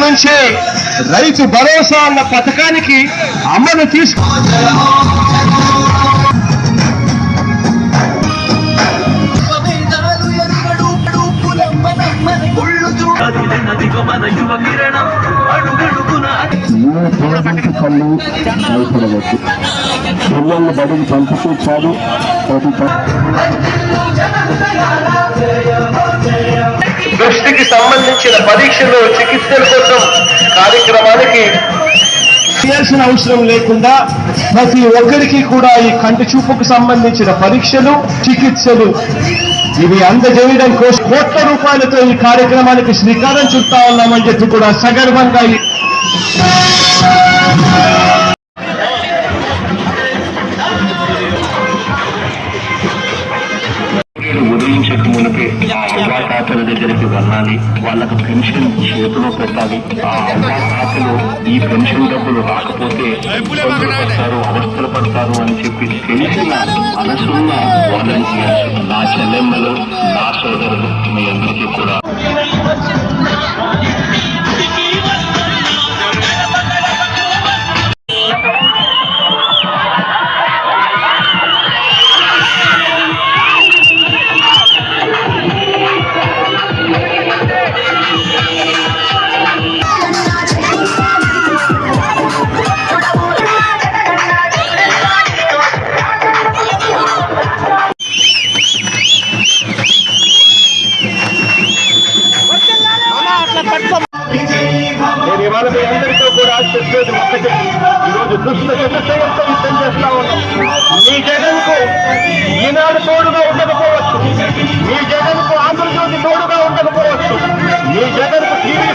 నుంచే రైతు భరోసా అన్న పథకానికి అమలు తీసుకు భయపడవద్దు. పిల్లల్ని బడికి పంపితే చాలు. దృష్టికి సంబంధించిన పరీక్షలు చికిత్సల కోసం కార్యక్రమానికి చేయాల్సిన అవసరం లేకుండా ప్రతి ఒక్కరికి కూడా ఈ కంటి చూపుకు సంబంధించిన పరీక్షలు చికిత్సలు ఇవి అందజేయడం కోసం కోట్ల రూపాయలతో ఈ కార్యక్రమానికి శ్రీకారం చుట్టా ఉన్నామని చెప్పి కూడా సగర్వంగా ఉదయించక మునిపే ఆ అవ్వాతాతల దగ్గరికి వెళ్ళాలి, వాళ్ళకు పెన్షన్ చేతిలో పెట్టాలి. ఆ అవ్వాతాతలు ఈ పెన్షన్ డబ్బులు రాకపోతే ఇబ్బందులు పడతారు, అవస్థలు పడతారు అని చెప్పి తెలిసిన మనసున్న వాలంటీర్స్, నా చెల్లెమ్మలు, నా సోదరులు, మీ అందరికీ కూడా నేను ఇవాళ మీ అందరితో కూడా చెప్పేది ఒక్కటే. ఈరోజు దుష్ట చతుర్దయంతో యుద్ధం చేస్తా ఉన్నాం. మీ జగన్కు ఈనాడు తోడుగా ఉండకపోవచ్చు, మీ జగన్కు ఆంధ్రజ్యోతి తోడుగా ఉండకపోవచ్చు, మీ జగన్కు టీవీ